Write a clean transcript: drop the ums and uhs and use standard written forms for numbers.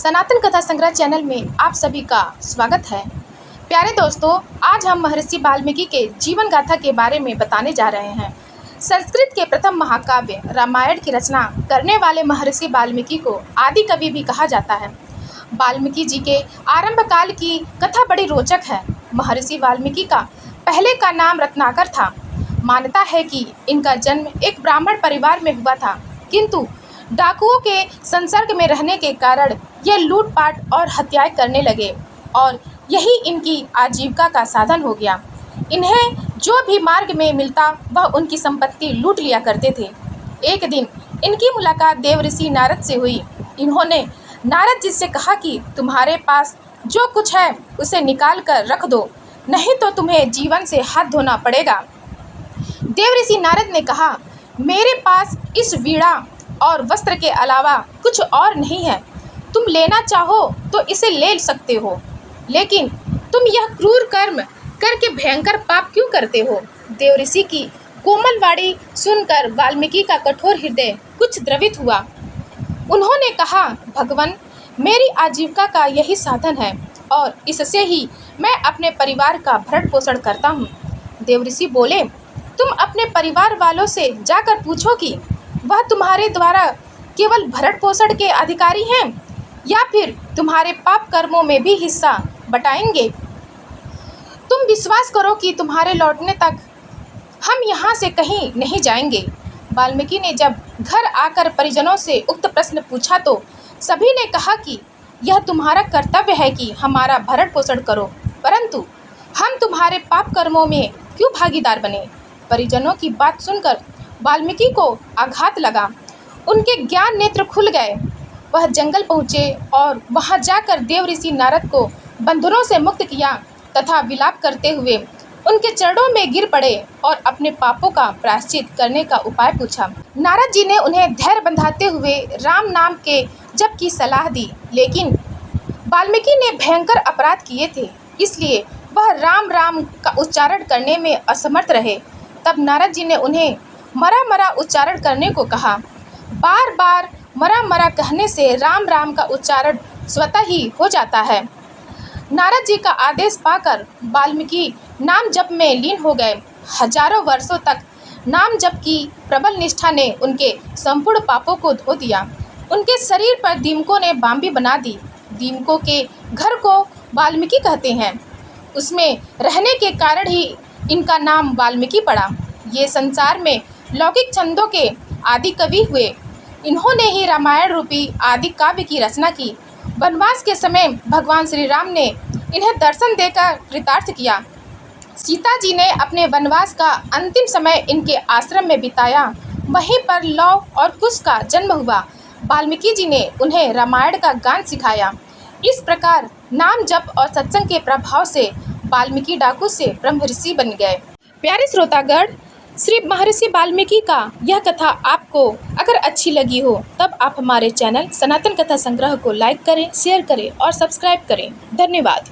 सनातन कथा संग्रह चैनल में आप सभी का स्वागत है। प्यारे दोस्तों, आज हम महर्षि वाल्मीकि के जीवन गाथा के बारे में बताने जा रहे हैं। संस्कृत के प्रथम महाकाव्य रामायण की रचना करने वाले महर्षि वाल्मीकि को आदि कवि भी कहा जाता है। वाल्मीकि जी के आरंभ काल की कथा बड़ी रोचक है। महर्षि वाल्मीकि का पहले का नाम रत्नाकर था। मान्यता है कि इनका जन्म एक ब्राह्मण परिवार में हुआ था, किंतु डाकुओं के संसर्ग में रहने के कारण ये लूटपाट और हत्याएं करने लगे और यही इनकी आजीविका का साधन हो गया। इन्हें जो भी मार्ग में मिलता वह उनकी संपत्ति लूट लिया करते थे। एक दिन इनकी मुलाकात देवऋषि नारद से हुई। इन्होंने नारद जी से कहा कि तुम्हारे पास जो कुछ है उसे निकाल कर रख दो, नहीं तो तुम्हें जीवन से हाथ धोना पड़ेगा। देवऋषि नारद ने कहा, मेरे पास इस वीणा और वस्त्र के अलावा कुछ और नहीं है। तुम लेना चाहो तो इसे ले सकते हो, लेकिन तुम यह क्रूर कर्म करके भयंकर पाप क्यों करते हो? देवऋषि की कोमल वाणी सुनकर वाल्मीकि का कठोर हृदय कुछ द्रवित हुआ। उन्होंने कहा, भगवान, मेरी आजीविका का यही साधन है और इससे ही मैं अपने परिवार का भरण पोषण करता हूँ। देवऋषि बोले, तुम अपने परिवार वालों से जाकर पूछो कि वह तुम्हारे द्वारा केवल भरण पोषण के अधिकारी हैं या फिर तुम्हारे पाप कर्मों में भी हिस्सा बटाएंगे। तुम विश्वास करो कि तुम्हारे लौटने तक हम यहाँ से कहीं नहीं जाएंगे। वाल्मीकि ने जब घर आकर परिजनों से उक्त प्रश्न पूछा तो सभी ने कहा कि यह तुम्हारा कर्तव्य है कि हमारा भरण पोषण करो, परंतु हम तुम्हारे पाप कर्मों में क्यों भागीदार बने? परिजनों की बात सुनकर वाल्मीकि को आघात लगा। उनके ज्ञान नेत्र खुल गए। वह जंगल पहुँचे और वहां जाकर देवऋषि नारद को बंधनों से मुक्त किया तथा विलाप करते हुए उनके चरणों में गिर पड़े और अपने पापों का प्रायश्चित करने का उपाय पूछा। नारद जी ने उन्हें धैर्य बंधाते हुए राम नाम के जप की सलाह दी, लेकिन वाल्मीकि ने भयंकर अपराध किए थे, इसलिए वह राम राम का उच्चारण करने में असमर्थ रहे। तब नारद जी ने उन्हें मरा मरा उच्चारण करने को कहा। बार बार मरा मरा कहने से राम राम का उच्चारण स्वतः ही हो जाता है। नारद जी का आदेश पाकर वाल्मीकि नाम जप में लीन हो गए। हजारों वर्षों तक नाम जप की प्रबल निष्ठा ने उनके संपूर्ण पापों को धो दिया। उनके शरीर पर दीमकों ने बांबी बना दी। दीमकों के घर को वाल्मीकि कहते हैं। उसमें रहने के कारण ही इनका नाम वाल्मीकि पड़ा। ये संसार में लौकिक छंदों के आदि कवि हुए। इन्होंने ही रामायण रूपी आदि काव्य की रचना की। वनवास के समय भगवान श्री राम ने इन्हें दर्शन देकर कृतार्थ किया। सीता जी ने अपने वनवास का अंतिम समय इनके आश्रम में बिताया। वहीं पर लव और कुश का जन्म हुआ। वाल्मीकि जी ने उन्हें रामायण का गान सिखाया। इस प्रकार नाम जप और सत्संग के प्रभाव से वाल्मीकि डाकू से ब्रह्मऋषि बन गए। प्यारे श्रोतागण, श्री महर्षि वाल्मीकि का यह कथा आपको अगर अच्छी लगी हो तब आप हमारे चैनल सनातन कथा संग्रह को लाइक करें, शेयर करें और सब्सक्राइब करें। धन्यवाद।